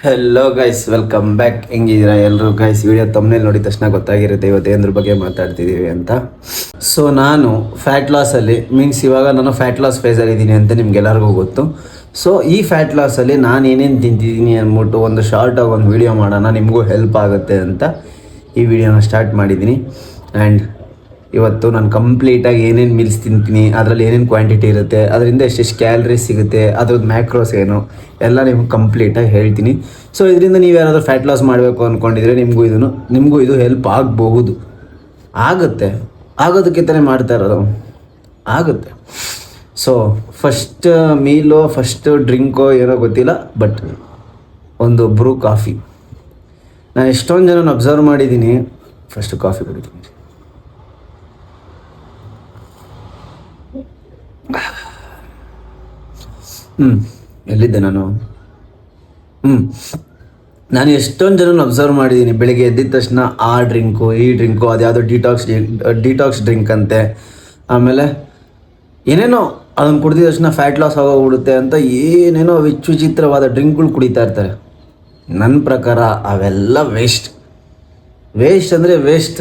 Hello guys, welcome back. ಹೆಂಗಿದ್ದೀರಾ ಎಲ್ಲರೂ guys? Video ತಮ್ಮನೇಲಿ ನೋಡಿದ ತಕ್ಷಣ ಗೊತ್ತಾಗಿರುತ್ತೆ ಇವತ್ತು ಏನ್ರ ಬಗ್ಗೆ ಮಾತಾಡ್ತಿದ್ದೀವಿ ಅಂತ. ಸೊ ನಾನು ಫ್ಯಾಟ್ ಲಾಸಲ್ಲಿ ಇವಾಗ ನಾನು ಫ್ಯಾಟ್ ಲಾಸ್ ಫೇಸಲ್ಲಿ ಇದ್ದೀನಿ ಅಂತ ನಿಮ್ಗೆಲ್ಲರಿಗೂ ಗೊತ್ತು. ಸೊ ಈ ಫ್ಯಾಟ್ ಲಾಸಲ್ಲಿ ನಾನು ಏನೇನು ತಿಂತಿದ್ದೀನಿ ಅಂದ್ಬಿಟ್ಟು ಒಂದು ಶಾರ್ಟಾಗಿ ಒಂದು ವೀಡಿಯೋ ಮಾಡೋಣ, ನಿಮಗೂ ಹೆಲ್ಪ್ ಆಗುತ್ತೆ ಅಂತ ಈ ವಿಡಿಯೋನ ಸ್ಟಾರ್ಟ್ ಮಾಡಿದ್ದೀನಿ. ಆ್ಯಂಡ್ ಇವತ್ತು ನಾನು ಕಂಪ್ಲೀಟಾಗಿ ಏನೇನು ಮೀಲ್ಸ್ ತಿಂತೀನಿ, ಅದರಲ್ಲಿ ಏನೇನು ಕ್ವಾಂಟಿಟಿ ಇರುತ್ತೆ, ಅದರಿಂದ ಎಷ್ಟೆಷ್ಟು ಕ್ಯಾಲರೀಸ್ ಸಿಗುತ್ತೆ, ಅದ್ರದ್ದು ಮ್ಯಾಕ್ರೋಸ್ ಏನು ಎಲ್ಲ ನಿಮ್ಗೆ ಕಂಪ್ಲೀಟಾಗಿ ಹೇಳ್ತೀನಿ. ಸೊ ಇದರಿಂದ ನೀವು ಯಾರಾದರೂ ಫ್ಯಾಟ್ ಲಾಸ್ ಮಾಡಬೇಕು ಅಂದ್ಕೊಂಡಿದ್ರೆ ನಿಮಗೂ ಇದು ಹೆಲ್ಪ್ ಆಗಬಹುದು. ಆಗೋದಕ್ಕೆ ತಾನೇ ಮಾಡ್ತಾ ಇರೋದು, ಆಗುತ್ತೆ. ಸೊ ಫಸ್ಟ್ ಮೀಲೋ ಫಸ್ಟ್ ಡ್ರಿಂಕೋ ಏನೋ ಗೊತ್ತಿಲ್ಲ, ಬಟ್ ಒಂದು ಬ್ರೂ ಕಾಫಿ. ನಾನು ಎಷ್ಟೊಂದು ಜನ ಅಬ್ಸರ್ವ್ ಮಾಡಿದ್ದೀನಿ, ಫಸ್ಟ್ ಕಾಫಿ ಕುಡಿತೀನಿ. ಎಲ್ಲಿದ್ದೆ ನಾನು? ನಾನು ಎಷ್ಟೊಂದು ಜನ ಅಬ್ಸರ್ವ್ ಮಾಡಿದ್ದೀನಿ, ಬೆಳಿಗ್ಗೆ ಎದ್ದಿದ ತಕ್ಷಣ ಆ ಡ್ರಿಂಕು ಈ ಡ್ರಿಂಕು, ಅದ್ಯಾವುದೋ ಡಿಟಾಕ್ಸ್ ಡ್ರಿಂಕ್ ಅಂತೆ, ಆಮೇಲೆ ಏನೇನೋ ಅದನ್ನು ಕುಡಿದ ತಕ್ಷಣ ಫ್ಯಾಟ್ ಲಾಸ್ ಆಗೋಗ್ಬಿಡುತ್ತೆ ಅಂತ ಏನೇನೋ ವಿಚಿತ್ರವಾದ ಡ್ರಿಂಕ್ಗಳು ಕುಡಿತಾ ಇರ್ತಾರೆ. ನನ್ನ ಪ್ರಕಾರ ಅವೆಲ್ಲ ವೇಸ್ಟ್ ಅಂದರೆ ವೇಸ್ಟ್.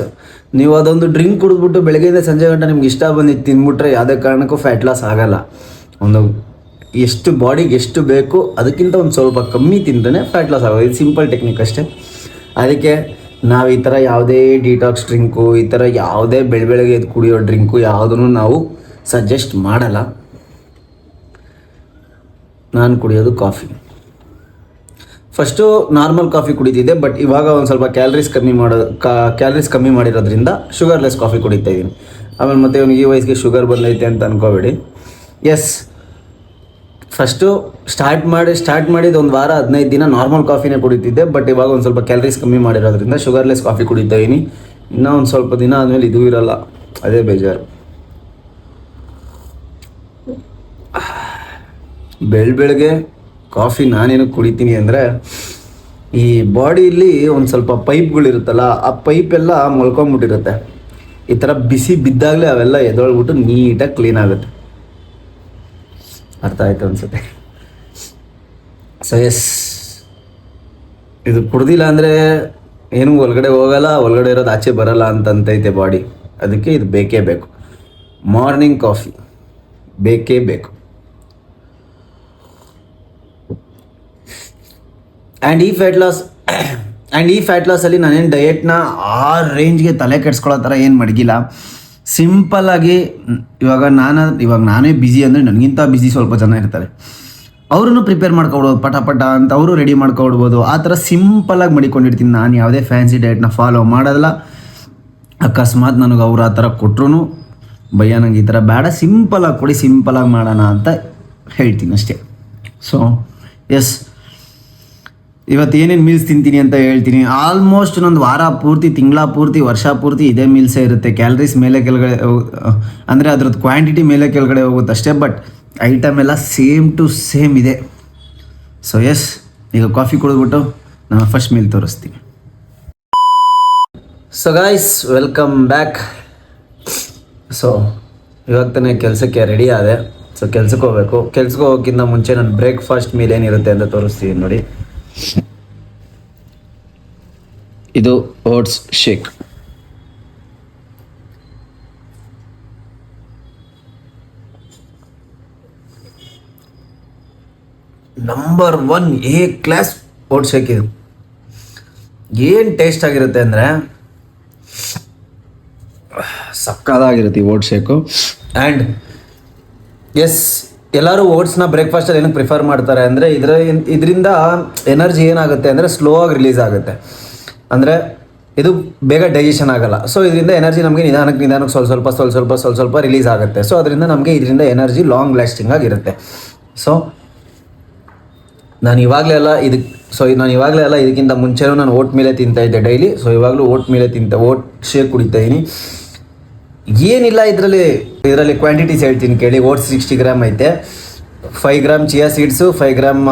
ನೀವು ಅದೊಂದು ಡ್ರಿಂಕ್ ಕುಡಿದ್ಬಿಟ್ಟು ಬೆಳಗ್ಗೆಯಿಂದ ಸಂಜೆ ಗಂಟೆ ನಿಮ್ಗೆ ಇಷ್ಟ ಬಂದಿದ್ದು ತಿಂದ್ಬಿಟ್ರೆ ಯಾವುದೇ ಕಾರಣಕ್ಕೂ ಫ್ಯಾಟ್ ಲಾಸ್ ಆಗೋಲ್ಲ. ಎಷ್ಟು ಬಾಡಿಗೆ ಎಷ್ಟು ಬೇಕು ಅದಕ್ಕಿಂತ ಒಂದು ಸ್ವಲ್ಪ ಕಮ್ಮಿ ತಿಂದ್ರೆ ಫ್ಯಾಟ್ ಲಾಸ್ ಆಗೋದು. ಇದು ಸಿಂಪಲ್ ಟೆಕ್ನಿಕ್ ಅಷ್ಟೇ. ಅದಕ್ಕೆ ನಾವು ಈ ಥರ ಯಾವುದೇ ಡಿಟಾಕ್ಸ್ ಡ್ರಿಂಕು, ಈ ಥರ ಯಾವುದೇ ಬೆಳಗ್ಗೆ ಎದ್ದು ಕುಡಿಯೋ ಡ್ರಿಂಕು ಯಾವುದನ್ನು ನಾವು ಸಜೆಸ್ಟ್ ಮಾಡಲ್ಲ. ನಾನು ಕುಡಿಯೋದು ಕಾಫಿ. ಫಸ್ಟು ನಾರ್ಮಲ್ ಕಾಫಿ ಕುಡಿತಿದ್ದೆ, ಬಟ್ ಇವಾಗ ಒಂದು ಸ್ವಲ್ಪ ಕ್ಯಾಲರೀಸ್ ಕಮ್ಮಿ ಮಾಡಿರೋದ್ರಿಂದ ಶುಗರ್ಲೆಸ್ ಕಾಫಿ ಕುಡಿತಾ ಇದ್ದೀನಿ. ಆಮೇಲೆ ಮತ್ತೆ ಈ ವಯಸ್ಸಿಗೆ ಶುಗರ್ ಬಂದೈತೆ ಅಂತ ಅಂದ್ಕೋಬೇಡಿ. ಎಸ್, ಫಸ್ಟು ಸ್ಟಾರ್ಟ್ ಮಾಡಿದ ಒಂದು ವಾರ 15 ದಿನ ನಾರ್ಮಲ್ ಕಾಫಿನೇ ಕುಡಿತಿದ್ದೆ, ಬಟ್ ಇವಾಗ ಒಂದು ಸ್ವಲ್ಪ ಕ್ಯಾಲರೀಸ್ ಕಮ್ಮಿ ಮಾಡಿರೋದ್ರಿಂದ ಶುಗರ್ಲೆಸ್ ಕಾಫಿ ಕುಡಿತಾ ಇದ್ದೀನಿ. ಇನ್ನೂ ಒಂದು ಸ್ವಲ್ಪ ದಿನ ಆದಮೇಲೆ ಇದು ಇರಲ್ಲ, ಅದೇ ಬೇಜಾರು. ಬೆಳಗ್ಗೆ ಕಾಫಿ ನಾನೇನು ಕುಡಿತೀನಿ ಅಂದರೆ, ಈ ಬಾಡಿಯಲ್ಲಿ ಒಂದು ಸ್ವಲ್ಪ ಪೈಪ್ಗಳಿರುತ್ತಲ್ಲ, ಆ ಪೈಪೆಲ್ಲ ಮೊಳ್ಕೊಂಬಿಟ್ಟಿರುತ್ತೆ. ಈ ಥರ ಬಿಸಿ ಬಿದ್ದಾಗಲೇ ಅವೆಲ್ಲ ಎದೊಳ್ಬಿಟ್ಟು ನೀಟಾಗಿ ಕ್ಲೀನ್ ಆಗುತ್ತೆ. ಅರ್ಥ ಆಯ್ತು ಅನ್ಸುತ್ತೆ. ಸೊ ಎಸ್, ಇದು ಕುಡ್ದಿಲ್ಲ ಅಂದರೆ ಏನೂ ಒಳಗಡೆ ಹೋಗಲ್ಲ, ಒಳಗಡೆ ಇರೋದು ಆಚೆ ಬರಲ್ಲ ಅಂತಂತೈತೆ ಬಾಡಿ. ಅದಕ್ಕೆ ಇದು ಬೇಕೇ ಬೇಕು. ಮಾರ್ನಿಂಗ್ ಕಾಫಿ ಬೇಕೇ ಬೇಕು. ಆ್ಯಂಡ್ ಈ ಫ್ಯಾಟ್ ಲಾಸಲ್ಲಿ ನಾನೇನು ಡಯೆಟ್ನ ಆ ರೇಂಜ್ಗೆ ತಲೆ ಕೆಡ್ಸ್ಕೊಳ್ಳೋ ಥರ ಏನು ಮಡಗಿಲ್ಲ. ಸಿಂಪಲ್ಲಾಗಿ ಇವಾಗ ನಾನೇ ಬ್ಯುಸಿ ಅಂದರೆ ನನಗಿಂತ ಬ್ಯುಸಿ ಸ್ವಲ್ಪ ಜನ ಇರ್ತಾರೆ, ಅವ್ರೂ ಪ್ರಿಪೇರ್ ಮಾಡ್ಕೊಬಿಡ್ಬೋದು, ಪಟ ಅಂತ ಅವರು ರೆಡಿ ಮಾಡ್ಕೊಬಿಡ್ಬೋದು. ಆ ಥರ ಸಿಂಪಲ್ಲಾಗಿ ಮಡಿಕೊಂಡಿರ್ತೀನಿ. ನಾನು ಯಾವುದೇ ಫ್ಯಾನ್ಸಿ ಡಯೆಟ್ನ ಫಾಲೋ ಮಾಡೋದಿಲ್ಲ. ಅಕಸ್ಮಾತ್ ನನಗೆ ಅವ್ರು ಆ ಥರ ಕೊಟ್ಟರು ಭಯ್ಯ ನನಗೆ ಈ ಥರ ಬೇಡ, ಸಿಂಪಲ್ಲಾಗಿ ಕೊಡಿ, ಸಿಂಪಲ್ಲಾಗಿ ಮಾಡೋಣ ಅಂತ ಹೇಳ್ತೀನಿ ಅಷ್ಟೇ. ಸೊ ಎಸ್, ಇವತ್ತು ಏನೇನು ಮೀಲ್ಸ್ ತಿಂತೀನಿ ಅಂತ ಹೇಳ್ತೀನಿ. ಆಲ್ಮೋಸ್ಟ್ ಒಂದು ವಾರ ಪೂರ್ತಿ, ತಿಂಗಳ ಪೂರ್ತಿ, ವರ್ಷ ಪೂರ್ತಿ ಇದೇ ಮೀಲ್ಸೇ ಇರುತ್ತೆ. ಕ್ಯಾಲರೀಸ್ ಮೇಲೆ ಕೆಳಗಡೆ ಅಂದರೆ ಅದ್ರದ್ದು ಕ್ವಾಂಟಿಟಿ ಮೇಲೆ ಕೆಳಗಡೆ ಹೋಗುತ್ತೆ ಅಷ್ಟೇ, ಬಟ್ ಐಟಮ್ ಎಲ್ಲ ಸೇಮ್ ಟು ಸೇಮ್ ಇದೆ. ಸೊ ಎಸ್, ಈಗ ಕಾಫಿ ಕುಡಿದ್ಬಿಟ್ಟು ನಾನು ಫಸ್ಟ್ ಮೀಲ್ ತೋರಿಸ್ತೀನಿ. So guys, welcome back. So ಇವಾಗ ತಾನೇ ಕೆಲಸಕ್ಕೆ ರೆಡಿ ಆದೆ. ಸೊ ಕೆಲ್ಸಕ್ಕೆ ಹೋಗೋಕ್ಕಿಂತ ಮುಂಚೆ ನಾನು ಬ್ರೇಕ್ಫಾಸ್ಟ್ ಮೀಲ್ ಏನಿರುತ್ತೆ ಅಂತ ತೋರಿಸ್ತೀನಿ ನೋಡಿ. ಇದು oats shake. Number 1 A class oats shake. ಇದು ಏನು ಟೇಸ್ಟ್ ಆಗಿರುತ್ತೆ ಅಂದರೆ ಸಕ್ಕದಾಗಿರುತ್ತೆ ಈ ಓಟ್ಸ್ ಶೇಕು. ಆ್ಯಂಡ್ ಎಸ್, ಎಲ್ಲರೂ ಓಟ್ಸ್ನ ಬ್ರೇಕ್ಫಾಸ್ಟಲ್ಲಿ ಏನಕ್ಕೆ ಪ್ರಿಫರ್ ಮಾಡ್ತಾರೆ ಅಂದರೆ ಇದರಿಂದ ಎನರ್ಜಿ ಏನಾಗುತ್ತೆ ಅಂದರೆ ಸ್ಲೋ ಆಗಿ ರಿಲೀಸ್ ಆಗುತ್ತೆ. ಅಂದರೆ ಇದು ಬೇಗ ಡೈಜೆಷನ್ ಆಗಲ್ಲ. ಸೊ ಇದರಿಂದ ಎನರ್ಜಿ ನಮಗೆ ನಿಧಾನಕ್ಕೆ ಸ್ವಲ್ಪ ರಿಲೀಸ್ ಆಗುತ್ತೆ. ಸೊ ಅದರಿಂದ ನಮಗೆ ಇದರಿಂದ ಎನರ್ಜಿ ಲಾಂಗ್ ಲಾಸ್ಟಿಂಗ್ ಆಗಿರುತ್ತೆ. ಸೊ ನಾನು ಇವಾಗಲೇ ಎಲ್ಲ ಇದಕ್ಕಿಂತ ಮುಂಚೆನೂ ನಾನು ಓಟ್ ಮೇಲೆ ತಿಂತಾಯಿದ್ದೆ ಡೈಲಿ. ಸೊ ಇವಾಗಲೂ ಓಟ್ ಶೇಕ್ ಕುಡಿತಾಯಿದ್ದೀನಿ. ಏನಿಲ್ಲ ಇದರಲ್ಲಿ ಕ್ವಾಂಟಿಟೀಸ್ ಹೇಳ್ತೀನಿ ಕೇಳಿ. ಓಟ್ಸ್ 60 ಗ್ರಾಮ್ ಐತೆ, 5 gram chia seeds, 5 gram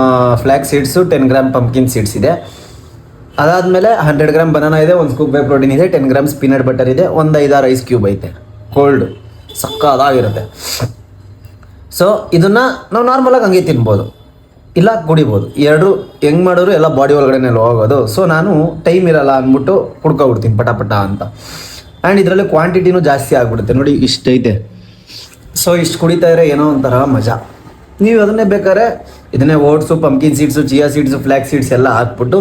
flax seeds, 10 gram pumpkin seeds ಇದೆ. ಅದಾದಮೇಲೆ 100 ಗ್ರಾಮ್ ಬನಾನಾ ಇದೆ, 1 ಸ್ಕೂಪ್ ವೇ ಪ್ರೋಟೀನ್ ಇದೆ, 10 ಗ್ರಾಮ್ಸ್ ಪೀನಟ್ ಬಟರ್ ಇದೆ, 1-5 ಐಸ್ ಕ್ಯೂಬ್ ಐತೆ ಕೋಲ್ಡ್, ಸಕ್ಕದಾಗಿರುತ್ತೆ. ಸೊ ಇದನ್ನು ನಾವು ನಾರ್ಮಲಾಗಿ ಹಂಗೆ ತಿನ್ಬೋದು. ಇಲ್ಲ ಕುಡಿಬೋದು. ಎರಡು ಹೆಂಗೆ ಮಾಡೋರು ಎಲ್ಲ ಬಾಡಿ ಒಳಗಡೆ ಹೋಗೋದು. ಸೊ ನಾನು ಟೈಮ್ ಇರಲ್ಲ ಅಂದ್ಬಿಟ್ಟು ಕುಡ್ಕೊಬಿಡ್ತೀನಿ ಪಟ ಅಂತ. ಆ್ಯಂಡ್ ಇದರಲ್ಲಿ ಕ್ವಾಂಟಿಟಿನೂ ಜಾಸ್ತಿ ಆಗಿಬಿಡುತ್ತೆ ನೋಡಿ, ಇಷ್ಟೈತೆ. ಸೊ ಇಷ್ಟು ಕುಡಿತಾ ಇದ್ರೆ ಏನೋ ಒಂಥರ ಮಜಾ. ನೀವು ಅದನ್ನೇ ಬೇಕಾದ್ರೆ ಇದನ್ನೇ oats, pumpkin seeds, chia seeds, flax seeds ಎಲ್ಲ ಹಾಕ್ಬಿಟ್ಟು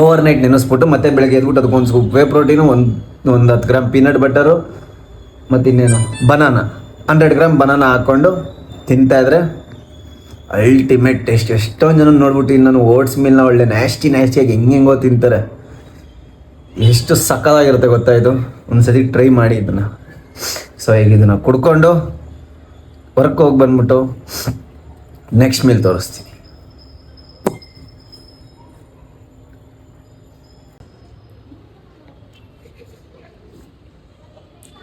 ಓವರ್ ನೈಟ್ ನೆನೆಸ್ಬಿಟ್ಟು ಮತ್ತೆ ಬೆಳಗ್ಗೆ ಎದ್ಬಿಟ್ಟು ಅದಕ್ಕೊಂದು ಸ್ಕೂಪ್ ವೇ ಪ್ರೋಟೀನು, ಒಂದು 10 ಗ್ರಾಮ್ ಪೀನಟ್ ಬಟರು, ಮತ್ತು ಇನ್ನೇನು ಬನಾನ 100 ಗ್ರಾಮ್ ಬನಾನ ಹಾಕ್ಕೊಂಡು ತಿಂತಾಯಿದ್ರೆ ಅಲ್ಟಿಮೇಟ್ ಟೇಸ್ಟ್. ಎಷ್ಟೊಂದು ಜನ ನೋಡ್ಬಿಟ್ಟು ನಾನು ಓಟ್ಸ್ ಮಿಲ್ನ ಒಳ್ಳೆ ನ್ಯಾಸ್ಟಿಯಾಗಿ ಹೆಂಗೆಂಗೋ ತಿಂತಾರೆ. ಎಷ್ಟು ಸಕ್ಕತ್ತಾಗಿರುತ್ತೆ ಗೊತ್ತಾ ಇದು. ಒಂದು ಸತಿ ಟ್ರೈ ಮಾಡಿ ಇದನ್ನು. ಸೊ ಈಗ ಇದನ್ನು ಕುಡ್ಕೊಂಡು ವರ್ಕ್ ಹೋಗಿ ಬಂದ್ಬಿಟ್ಟು ನೆಕ್ಸ್ಟ್ ಮೀಲ್ ತೋರಿಸ್ತೀನಿ.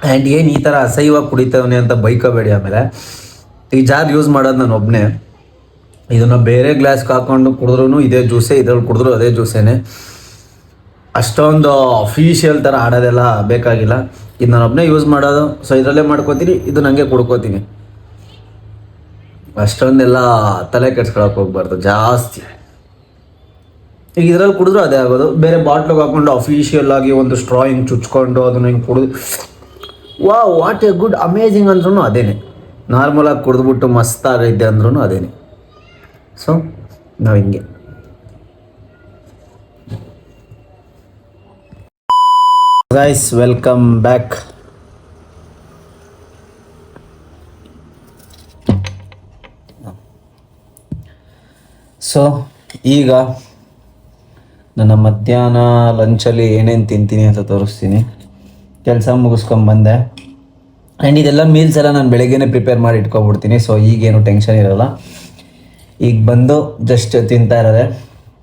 ಆ್ಯಂಡ್ ಏನು ಈ ಥರ ಅಸಹ್ಯವಾಗಿ ಕುಡಿತವನೆ ಅಂತ ಬೈಕೋಬೇಡಿ. ಆಮೇಲೆ ಈ ಜಾರ್ ಯೂಸ್ ಮಾಡೋದು ನಾನು ಒಬ್ಬನೇ. ಇದನ್ನು ಬೇರೆ ಗ್ಲಾಸ್ಗೆ ಹಾಕ್ಕೊಂಡು ಕುಡಿದ್ರೂ ಇದೇ ಜ್ಯೂಸೇ, ಇದ್ರಲ್ಲಿ ಕುಡಿದ್ರು ಅದೇ ಜ್ಯೂಸೇನೆ. ಅಷ್ಟೊಂದು ಅಫಿಷಿಯಲ್ ಥರ ಆಡೋದೆಲ್ಲ ಬೇಕಾಗಿಲ್ಲ. ಇದು ನಾನು ಒಬ್ಬನೇ ಯೂಸ್ ಮಾಡೋದು. ಸೊ ಇದರಲ್ಲೇ ಮಾಡ್ಕೋತೀನಿ, ಇದು ನನಗೆ ಕುಡ್ಕೋತೀನಿ. ಅಷ್ಟೊಂದೆಲ್ಲ ತಲೆ ಕೆಡ್ಸ್ಕೊಳಕ್ಕೆ ಹೋಗ್ಬಾರ್ದು ಜಾಸ್ತಿ. ಈಗ ಇದರಲ್ಲಿ ಕುಡಿದ್ರು ಅದೇ ಆಗೋದು. ಬೇರೆ ಬಾಟ್ಲಿಗೆ ಹಾಕ್ಕೊಂಡು ಅಫಿಷಿಯಲ್ ಆಗಿ ಒಂದು ಸ್ಟ್ರಾ ಹಿಂಗೆ ಚುಚ್ಕೊಂಡು ಅದನ್ನು ಹಿಂಗೆ ಕುಡಿದು ವಾಟ್ ಎ ಗುಡ್ ಅಮೇಝಿಂಗ್ ಅಂದ್ರೂ ಅದೇನೆ. ನಾರ್ಮಲಾಗಿ ಕುಡಿದ್ಬಿಟ್ಟು ಮಸ್ತಾಗೈತೆ ಅಂದ್ರೂ ಅದೇನೆ. ಸೊ ನಾವು ಹಿಂಗೆ ಗೈಸ್, ವೆಲ್ಕಮ್ ಬ್ಯಾಕ್. ಸೊ ಈಗ ನನ್ನ ಮಧ್ಯಾಹ್ನ ಲಂಚಲ್ಲಿ ಏನೇನು ತಿಂತೀನಿ ಅಂತ ತೋರಿಸ್ತೀನಿ. ಕೆಲಸ ಮುಗಿಸ್ಕೊಂಬಂದೆ. ಆ್ಯಂಡ್ ಇದೆಲ್ಲ ಮೀಲ್ಸ್ ಎಲ್ಲ ನಾನು ಬೆಳಗ್ಗೆನೇ ಪ್ರಿಪೇರ್ ಮಾಡಿ ಇಟ್ಕೊಬಿಡ್ತೀನಿ. ಸೊ ಈಗೇನು ಟೆನ್ಷನ್ ಇರೋಲ್ಲ. ಈಗ ಬಂದು ಜಸ್ಟ್ ತಿಂತಾ ಇರೋದೆ.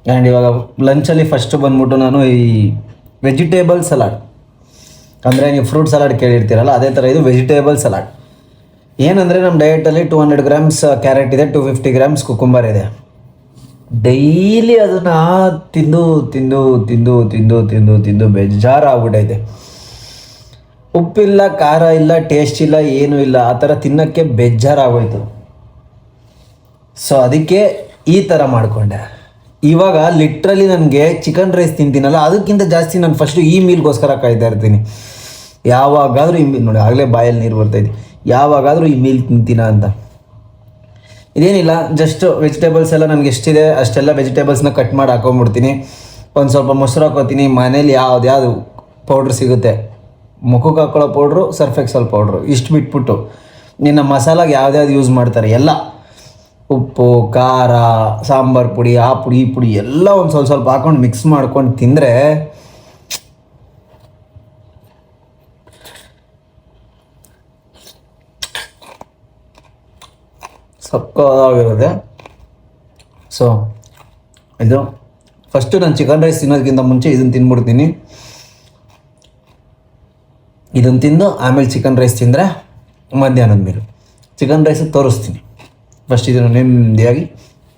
ಆ್ಯಂಡ್ ಇವಾಗ ಲಂಚಲ್ಲಿ ಫಸ್ಟು ಬಂದ್ಬಿಟ್ಟು ನಾನು ಈ ವೆಜಿಟೇಬಲ್ ಸಲಾಡ್, ಅಂದರೆ ನೀವು ಫ್ರೂಟ್ ಸಲಾಡ್ ಕೇಳಿರ್ತೀರಲ್ಲ ಅದೇ ಥರ ಇದು ವೆಜಿಟೇಬಲ್ ಸಲಾಡ್. ಏನಂದರೆ ನಮ್ಮ ಡಯಟಲ್ಲಿ 200 ಗ್ರಾಮ್ಸ್ ಕ್ಯಾರೆಟ್ ಇದೆ, 250 ಗ್ರಾಮ್ಸ್ ಕುಕುಂಬರ್ ಇದೆ. ಡೈಲಿ ಅದನ್ನು ತಿಂದು ತಿಂದು ತಿಂದು ತಿಂದು ತಿಂದು ತಿಂದು ಬೇಜಾರಾಗ್ಬಿಟ್ಟೈತೆ. ಉಪ್ಪಿಲ್ಲ, ಖಾರ ಇಲ್ಲ, ಟೇಸ್ಟ್ ಇಲ್ಲ, ಏನೂ ಇಲ್ಲ. ಆ ಥರ ತಿನ್ನೋಕ್ಕೆ ಬೇಜಾರಾಗೋಯ್ತು. ಸೊ ಅದಕ್ಕೆ ಈ ಥರ ಮಾಡಿಕೊಂಡೆ. ಇವಾಗ ಲಿಟ್ರಲಿ ನನಗೆ ಚಿಕನ್ ರೈಸ್ ತಿಂತೀನಲ್ಲ ಅದಕ್ಕಿಂತ ಜಾಸ್ತಿ ನಾನು ಫಸ್ಟು ಈ ಮೀಲ್ಗೋಸ್ಕರ ಕಾಯ್ತಾ ಇರ್ತೀನಿ. ಯಾವಾಗಾದರೂ ಈ ಮೀಲ್ ನೋಡಿ, ಆಗಲೇ ಬಾಯಲ್ಲಿ ನೀರು ಬರ್ತೈತಿ, ಯಾವಾಗಾದರೂ ಈ ಮೀಲ್ ತಿಂತೀನ ಅಂತ. ಇದೇನಿಲ್ಲ, ಜಸ್ಟ್ ವೆಜಿಟೇಬಲ್ಸ್ ಎಲ್ಲ ನನಗೆ ಎಷ್ಟಿದೆ ಅಷ್ಟೆಲ್ಲ ವೆಜಿಟೇಬಲ್ಸ್ನ ಕಟ್ ಮಾಡಿ ಹಾಕೊಂಡ್ಬಿಡ್ತೀನಿ. ಒಂದು ಸ್ವಲ್ಪ ಮೊಸರು ಹಾಕೋತೀನಿ. ಮನೇಲಿ ಯಾವ್ದು ಪೌಡ್ರ್ ಸಿಗುತ್ತೆ, ಮುಖಕ್ಕೆ ಹಾಕೊಳ್ಳೋ ಪೌಡ್ರು, ಸರ್ಫ್ ಎಕ್ಸೆಲ್ ಪೌಡ್ರು, ಇಷ್ಟು ಬಿಟ್ಬಿಟ್ಟು ನಿನ್ನ ಮಸಾಲಾಗೆ ಯಾವ್ದ್ಯಾವ್ದು ಯೂಸ್ ಮಾಡ್ತಾರೆ ಎಲ್ಲ, ಉಪ್ಪು, ಖಾರ, ಸಾಂಬಾರು ಪುಡಿ, ಆ ಪುಡಿ ಈ ಪುಡಿ ಎಲ್ಲ ಒಂದು ಸ್ವಲ್ಪ ಹಾಕೊಂಡು ಮಿಕ್ಸ್ ಮಾಡ್ಕೊಂಡು ತಿಂದರೆ ಸಕ್ಕತ್ತಾಗಿರುತ್ತೆ. ಸೊ ಇದು ಫಸ್ಟು ನಾನು ಚಿಕನ್ ರೈಸ್ ತಿನ್ನೋದಕ್ಕಿಂತ ಮುಂಚೆ ಇದನ್ನು ತಿಂದ್ಬಿಡ್ತೀನಿ. ಇದನ್ನು ತಿಂದು ಆಮೇಲೆ ಚಿಕನ್ ರೈಸ್ ತಿಂದರೆ ಮಧ್ಯಾಹ್ನದ ಮೇಲೆ ಚಿಕನ್ ರೈಸ್ ತೋರಿಸ್ತೀನಿ. ಫಸ್ಟ್ ಇದನ್ನು ನೆಮ್ಮದಿಯಾಗಿ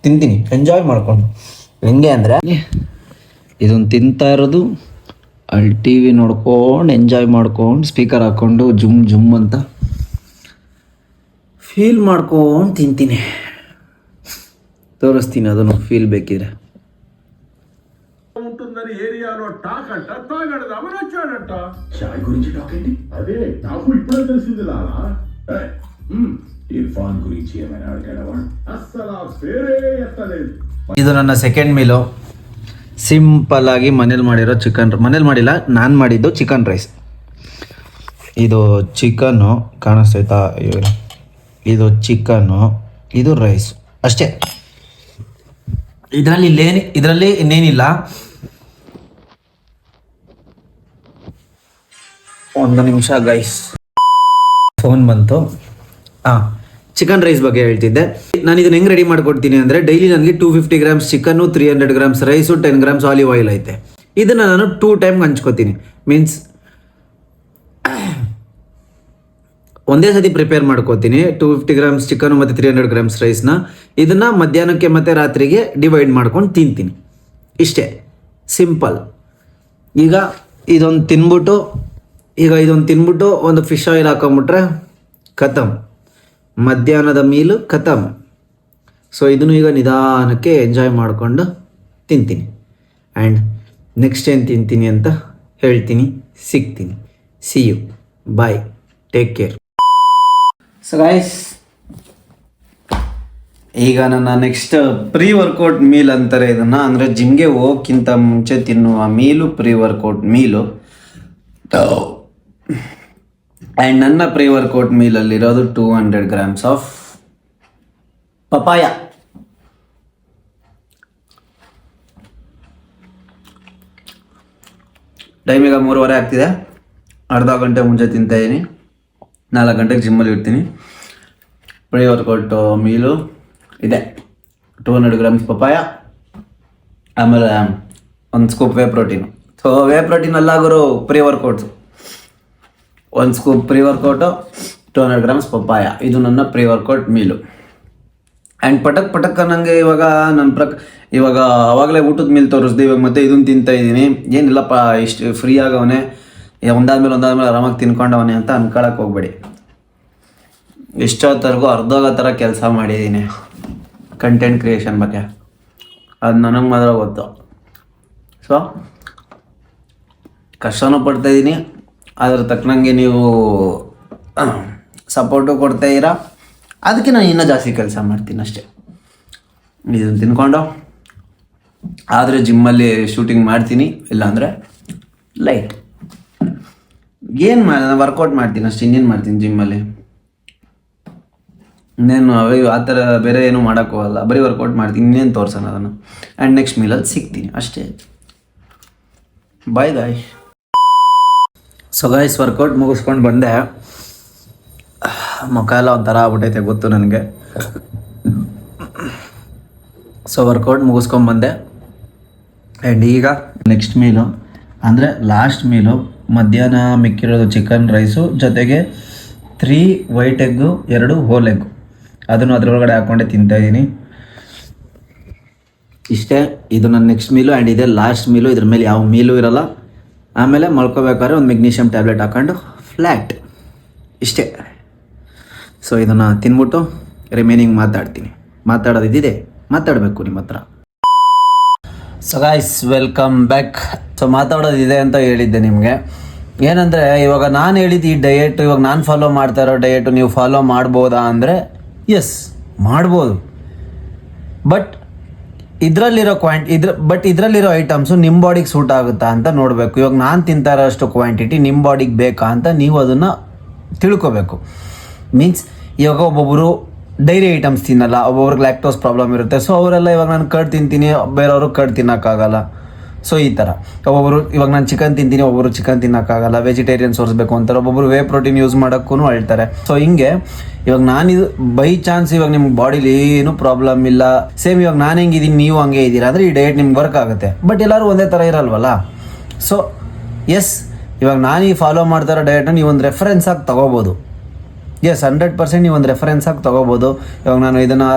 ತಿಂತೀನಿ, ಎಂಜಾಯ್ ಮಾಡಿಕೊಂಡು. ಹೆಂಗೆ ಅಂದರೆ ಇದನ್ನು ತಿಂತಾ ಇರೋದು ಅಲ್ಲಿ ಟಿ ವಿ ನೋಡ್ಕೊಂಡು ಎಂಜಾಯ್ ಮಾಡ್ಕೊಂಡು ಸ್ಪೀಕರ್ ಹಾಕ್ಕೊಂಡು ಜುಮ್ ಜುಮ್ ಅಂತ ಫೀಲ್ ಮಾಡ್ಕೊಂಡು ತಿಂತೀನಿ. తోరస్ತೀನಿ ಅದನ್ನು ఫీల్ ಬೇಕಿದ್ರೆ. ఉంటుందని ఏరియాలో టాక్ అంట తాగడదు అవనొచ్చాడంట. చాయ్ గురించి టాక్ ఏంటి? అదే నాకు ఇప్పుడే తెలిసింది లాలా. ఇర్ఫాన్ గురించి ఏమైనా అడిగాడవా? అస్సలు ఆ పేరే ఎత్తలేదు. ಇದು ನನ್ನ ಸೆಕೆಂಡ್ ಮೀಲು. ಸಿಂಪಲ್ ಆಗಿ ಮನೇಲಿ ಮಾಡಿರೋ ಚಿಕನ್, ಮನೇಲಿ ಮಾಡಿಲ್ಲ, ನಾನು ಮಾಡಿದ್ದು ಚಿಕನ್ ರೈಸ್. ಇದು ಚಿಕನ್ನು ಕಾಣಿಸ್ತೈತಾ? ಇದು ಚಿಕನ್ನು, ಇದು ರೈಸ್ ಅಷ್ಟೇ. ಇದರಲ್ಲಿ ಇನ್ನೇನಿಲ್ಲ. ಒಂದು ನಿಮಿಷ ಗೈಸ್, ಫೋನ್ ಬಂತು. ಚಿಕನ್ ರೈಸ್ ಬಗ್ಗೆ ಹೇಳ್ತಿದ್ದೆ. ನಾನು ಇದನ್ನ ಹೆಂಗೆ ರೆಡಿ ಮಾಡ್ಕೊಡ್ತೀನಿ ಅಂದರೆ, ಡೈಲಿ ನನಗೆ 250 grams chicken, 300 grams rice, 10 grams olive oil ಐತೆ. ಇದನ್ನು ನಾನು 2 ಟೈಮ್ಗೆ ಹಂಚ್ಕೋತೀನಿ. ಮೀನ್ಸ್ ಒಂದೇ ಸತಿ ಪ್ರಿಪೇರ್ ಮಾಡ್ಕೋತೀನಿ. 250 ಗ್ರಾಮ್ಸ್ ಚಿಕನ್ನು ಮತ್ತು 300 ಗ್ರಾಮ್ಸ್ ರೈಸ್ನ ಇದನ್ನು ಮಧ್ಯಾಹ್ನಕ್ಕೆ ಮತ್ತು ರಾತ್ರಿಗೆ ಡಿವೈಡ್ ಮಾಡ್ಕೊಂಡು ತಿಂತೀನಿ. ಇಷ್ಟೇ ಸಿಂಪಲ್. ಈಗ ಇದೊಂದು ತಿನ್ಬಿಟ್ಟು ಒಂದು ಫಿಶ್ ಆಯಿಲ್ ಹಾಕೊಂಬಿಟ್ರೆ ಖತಮ್, ಮಧ್ಯಾಹ್ನದ ಮೀಲು ಖತಮ್. ಸೊ ಇದನ್ನು ಈಗ ನಿಧಾನಕ್ಕೆ ಎಂಜಾಯ್ ಮಾಡಿಕೊಂಡು ತಿಂತೀನಿ. ಆ್ಯಂಡ್ ನೆಕ್ಸ್ಟ್ ಏನು ತಿಂತೀನಿ ಅಂತ ಹೇಳ್ತೀನಿ, ಸಿಗ್ತೀನಿ. See you, bye, take care. So guys, ಈಗ ನನ್ನ ನೆಕ್ಸ್ಟ್ ಪ್ರೀ ವರ್ಕೌಟ್ ಮೀಲ್ ಅಂತಾರೆ ಇದನ್ನು, ಅಂದರೆ ಜಿಮ್ಗೆ ಹೋಗೋಕ್ಕಿಂತ ಮುಂಚೆ ತಿನ್ನುವ meal pre workout meal. And ನನ್ನ ಪ್ರೀ ವರ್ಕೌಟ್ ಮೀಲಲ್ಲಿರೋದು 200 grams ಆಫ್ ಪಪಾಯ. ಟೈಮ್ ಈಗ 3:15 ಆಗ್ತಿದೆ. ಅರ್ಧ ಗಂಟೆ ಮುಂಚೆ ತಿಂತಾಯಿದ್ದೀನಿ. 4 ಗಂಟೆಗೆ ಜಿಮ್ಮಲ್ಲಿ ಇರ್ತೀನಿ. ಪ್ರೀ ವರ್ಕೌಟ್ ಮೀಲು ಇದೆ, 200 grams ಪಪಾಯ, ಆಮೇಲೆ ಒಂದು scoop whey protein. So whey protein ಅಲ್ಲಾಗೋರು ಪ್ರೀ ವರ್ಕೌಟ್ಸು, ಒಂದು scoop pre workout, 200 grams papaya. ಇದು ನನ್ನ ಪ್ರೀ ವರ್ಕೌಟ್ ಮೀಲು. ಆ್ಯಂಡ್ ಪಟಕ್ ಅನ್ನಂಗೆ ಇವಾಗ ಇವಾಗ ಆವಾಗಲೇ ಊಟದ ಮೀಲ್ ತೋರಿಸ್ದೆ, ಇವಾಗ ಮತ್ತೆ ಇದನ್ನು ತಿಂತಾಯಿದ್ದೀನಿ. ಏನಿಲ್ಲಪ್ಪ, ಇಷ್ಟು ಫ್ರೀ ಆಗವನೇ, ಒಂದಾದ್ಮೇಲೆ ಆರಾಮಾಗಿ ತಿನ್ಕೊಂಡವನೇ ಅಂತ ಅನ್ಕೊಳಕ್ಕೆ ಹೋಗ್ಬೇಡಿ. ಇಷ್ಟೊತ್ತರೆಗೂ ಅರ್ಧೋಗೋ ಥರ ಕೆಲಸ ಮಾಡಿದ್ದೀನಿ ಕಂಟೆಂಟ್ ಕ್ರಿಯೇಷನ್ ಬಗ್ಗೆ, ಅದು ನನಗೆ ಮಾತ್ರ ಗೊತ್ತು. ಸೊ ಕಷ್ಟನೂ ಪಡ್ತಾಯಿದ್ದೀನಿ, ಅದ್ರ ತಕ್ಕನಂಗೆ ನೀವು ಸಪೋರ್ಟು ಕೊಡ್ತಾಯಿದ್ದೀರಾ, ಅದಕ್ಕೆ ನಾನು ಇನ್ನೂ ಜಾಸ್ತಿ ಕೆಲಸ ಮಾಡ್ತೀನಿ ಅಷ್ಟೇ. ಇದನ್ನು ತಿನ್ಕೊಂಡು ಆದರೆ ಜಿಮ್ಮಲ್ಲಿ ಶೂಟಿಂಗ್ ಮಾಡ್ತೀನಿ, ಇಲ್ಲಾಂದರೆ ಲೈಟ್ ಏನು ನಾನು ವರ್ಕೌಟ್ ಮಾಡ್ತೀನಿ ಅಷ್ಟೇ, ಇನ್ನೇನು ಮಾಡ್ತೀನಿ ಜಿಮ್ಮಲ್ಲಿ. ಇನ್ನೇನು ಆ ಥರ ಬೇರೆ ಏನೂ ಮಾಡೋಕ್ಕೋಗಲ್ಲ, ಬರೀ ವರ್ಕೌಟ್ ಮಾಡ್ತೀನಿ. ಇನ್ನೇನು ತೋರ್ಸೋಣ ಅದನ್ನು. ಆ್ಯಂಡ್ ನೆಕ್ಸ್ಟ್ ಮೀಲಲ್ಲಿ ಸಿಗ್ತೀನಿ ಅಷ್ಟೇ. Bye bye. So guys, workout ಮುಗಿಸ್ಕೊಂಡು ಬಂದೆ. ಮುಖ ಎಲ್ಲ ಒಂಥರ ಆಗ್ಬಿಟ್ಟೈತೆ ಗೊತ್ತು ನನಗೆ. ಸೊ ವರ್ಕೌಟ್ ಮುಗಿಸ್ಕೊಂಡ್ಬಂದೆ. ಆ್ಯಂಡ್ ಈಗ ನೆಕ್ಸ್ಟ್ ಮೀಲು ಅಂದರೆ ಲಾಸ್ಟ್ ಮೀಲು, ಮಧ್ಯಾಹ್ನ ಮಿಕ್ಕಿರೋದು ಚಿಕನ್ ರೈಸು ಜೊತೆಗೆ 3 ವೈಟ್ ಎಗ್ಗು 2 ಹೋಲ್ ಎಗ್ಗು, ಅದನ್ನು ಅದರೊಳಗಡೆ ಹಾಕ್ಕೊಂಡೆ ತಿಂತಾಯಿದ್ದೀನಿ. ಇಷ್ಟೇ, ಇದು ನನ್ನ ನೆಕ್ಸ್ಟ್ ಮೀಲು. ಆ್ಯಂಡ್ ಇದೇ ಲಾಸ್ಟ್ ಮೀಲು, ಇದ್ರ ಮೇಲೆ ಯಾವ ಮೀಲು ಇರೋಲ್ಲ. ಆಮೇಲೆ ಮಲ್ಕೋಬೇಕಾದ್ರೆ ಒಂದು ಮೆಗ್ನೀಷಿಯಮ್ ಟ್ಯಾಬ್ಲೆಟ್ ಹಾಕ್ಕೊಂಡು ಫ್ಲ್ಯಾಟ್. ಇಷ್ಟೇ. ಸೊ ಇದನ್ನು ತಿನ್ಬಿಟ್ಟು ರಿಮೈನಿಂಗ್ ಮಾತಾಡೋದಿದೆ, ಮಾತಾಡಬೇಕು ನಿಮ್ಮ ಹತ್ರ. So guys, welcome back. So ಮಾತಾಡೋದಿದೆ ಅಂತ ಹೇಳಿದ್ದೆ ನಿಮಗೆ. ಏನಂದರೆ ಇವಾಗ ನಾನು ಹೇಳಿದ್ದು ಈ ಡಯೆಟ್, ಇವಾಗ ನಾನು ಫಾಲೋ ಮಾಡ್ತಾ ಇರೋ ಡಯೆಟು ನೀವು ಫಾಲೋ ಮಾಡ್ಬೋದಾ ಅಂದರೆ ಎಸ್, ಮಾಡ್ಬೋದು. ಬಟ್ ಇದರಲ್ಲಿರೋ ಐಟಮ್ಸು ನಿಮ್ಮ ಬಾಡಿಗೆ ಸೂಟ್ ಆಗುತ್ತಾ ಅಂತ ನೋಡಬೇಕು. ಇವಾಗ ನಾನು ತಿಂತಾ ಇರೋಷ್ಟು ಕ್ವಾಂಟಿಟಿ ನಿಮ್ಮ ಬಾಡಿಗೆ ಬೇಕಾ ಅಂತ ನೀವು ಅದನ್ನು ತಿಳ್ಕೊಬೇಕು. ಮೀನ್ಸ್ ಇವಾಗ ಒಬ್ಬೊಬ್ಬರು ಡೈರಿ ಐಟಮ್ಸ್ ತಿನ್ನಲ್ಲ, ಒಬ್ಬೊಬ್ರಿಗೆ ಲ್ಯಾಕ್ಟೋಸ್ ಪ್ರಾಬ್ಲಮ್ ಇರುತ್ತೆ. ಸೊ ಅವರೆಲ್ಲ ಇವಾಗ ನಾನು ಕರ್ಡ್ ತಿಂತೀನಿ, ಬೇರೆಯವರು ಕರ್ಡ್ ತಿನ್ನೋಕ್ಕಾಗಲ್ಲ. ಸೊ ಈ ಥರ ಒಬ್ಬೊಬ್ಬರು, ಇವಾಗ ನಾನು ಚಿಕನ್ ತಿಂತೀನಿ, ಒಬ್ಬೊಬ್ಬರು ಚಿಕನ್ ತಿನ್ನೋಕ್ಕಾಗಲ್ಲ, ವೆಜಿಟೇರಿಯನ್ ಸೋರಿಸ್ಬೇಕು ಅಂತಾರೆ, ಒಬ್ಬೊಬ್ಬರು ವೇ ಪ್ರೋಟೀನ್ ಯೂಸ್ ಮಾಡೋಕ್ಕೂ ಹೇಳ್ತಾರೆ. ಸೊ ಹಿಂಗೆ ಇವಾಗ ನಾನಿದು ಬೈ ಚಾನ್ಸ್ ಇವಾಗ ನಿಮ್ಮ ಬಾಡಿಲಿ ಏನೂ ಪ್ರಾಬ್ಲಮ್ ಇಲ್ಲ, ಸೇಮ್ ಇವಾಗ ನಾನು ಹೆಂಗಿದ್ದೀನಿ ನೀವು ಹಂಗೆ ಇದ್ದೀರಾ ಅಂದರೆ ಈ ಡಯಟ್ ನಿಮ್ಗೆ ವರ್ಕ್ ಆಗುತ್ತೆ. ಬಟ್ ಎಲ್ಲರೂ ಒಂದೇ ಥರ ಇರಲ್ವಲ್ಲ. ಸೊ ಎಸ್, ಇವಾಗ ನಾನು ಈ ಫಾಲೋ ಮಾಡ್ತಾರೋ ಡಯಟ್ನ ನೀವು ಒಂದು ರೆಫರೆನ್ಸ್ ಆಗಿ ತೊಗೋಬೋದು. ಎಸ್, 100% ನೀವು ಒಂದು ರೆಫರೆನ್ಸ್ ಆಗಿ ತೊಗೋಬೋದು. ಇವಾಗ ನಾನು ಇದನ್ನು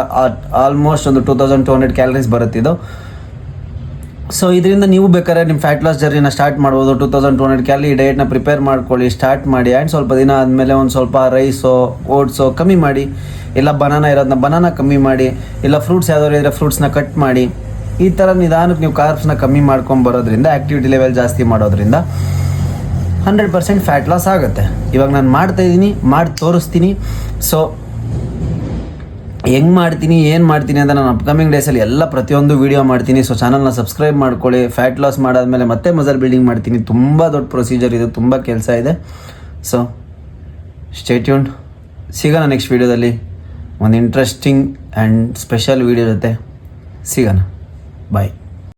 ಆಲ್ಮೋಸ್ಟ್ ಒಂದು 2200 ಕ್ಯಾಲರೀಸ್ ಬರುತ್ತಿದ್ದು. ಸೊ ಇದರಿಂದ ನೀವು ಬೇಕಾದ್ರೆ ನಿಮ್ಮ ಫ್ಯಾಟ್ ಲಾಸ್ ಜರ್ನಿನ ಸ್ಟಾರ್ಟ್ ಮಾಡ್ಬೋದು. 2200 ಕ್ಯಾಲರಿ ಡಯಟ್ನ ಪ್ರಿಪೇರ್ ಮಾಡ್ಕೊಳ್ಳಿ, ಸ್ಟಾರ್ಟ್ ಮಾಡಿ. ಆ್ಯಂಡ್ ಸ್ವಲ್ಪ ದಿನ ಆದಮೇಲೆ ಒಂದು ಸ್ವಲ್ಪ ರೈಸೋ ಓಟ್ಸೋ ಕಮ್ಮಿ ಮಾಡಿ, ಇಲ್ಲ ಬನಾನ ಕಮ್ಮಿ ಮಾಡಿ, ಇಲ್ಲ ಫ್ರೂಟ್ಸ್ ಯಾವ್ದಾದ್ರು ಇದ್ದರೆ ಫ್ರೂಟ್ಸ್ನ ಕಟ್ ಮಾಡಿ. ಈ ಥರ ನಿಧಾನಕ್ಕೆ ನೀವು ಕಾರ್ಬ್ಸ್ನ ಕಮ್ಮಿ ಮಾಡ್ಕೊಂಬರೋದ್ರಿಂದ, ಆ್ಯಕ್ಟಿವಿಟಿ ಲೆವೆಲ್ ಜಾಸ್ತಿ ಮಾಡೋದ್ರಿಂದ 100% ಫ್ಯಾಟ್ ಲಾಸ್ ಆಗುತ್ತೆ. ಇವಾಗ ನಾನು ಮಾಡ್ತಾಯಿದ್ದೀನಿ, ಮಾಡಿ ತೋರಿಸ್ತೀನಿ. ಸೊ ಹೆಂಗೆ ಮಾಡ್ತೀನಿ, ಏನು ಮಾಡ್ತೀನಿ ಅಂತ ನಾನು ಅಪ್ಕಮಿಂಗ್ ಡೇಸಲ್ಲಿ ಎಲ್ಲ ಪ್ರತಿಯೊಂದು ವೀಡಿಯೋ ಮಾಡ್ತೀನಿ. ಸೊ ಚಾನಲ್ನ ಸಬ್ಸ್ಕ್ರೈಬ್ ಮಾಡ್ಕೊಳ್ಳಿ. ಫ್ಯಾಟ್ ಲಾಸ್ ಮಾಡಾದ್ಮೇಲೆ ಮತ್ತೆ ಮಸಲ್ ಬಿಲ್ಡಿಂಗ್ ಮಾಡ್ತೀನಿ. ತುಂಬ ದೊಡ್ಡ ಪ್ರೊಸೀಜರ್ ಇದು, ತುಂಬ ಕೆಲಸ ಇದೆ. So stay tuned. ಸಿಗೋಣ ನೆಕ್ಸ್ಟ್ ವೀಡಿಯೋದಲ್ಲಿ ಒಂದು ಇಂಟ್ರೆಸ್ಟಿಂಗ್ ಆ್ಯಂಡ್ ಸ್ಪೆಷಲ್ ವೀಡಿಯೋ ಜೊತೆ ಸಿಗೋಣ. ಬಾಯ್.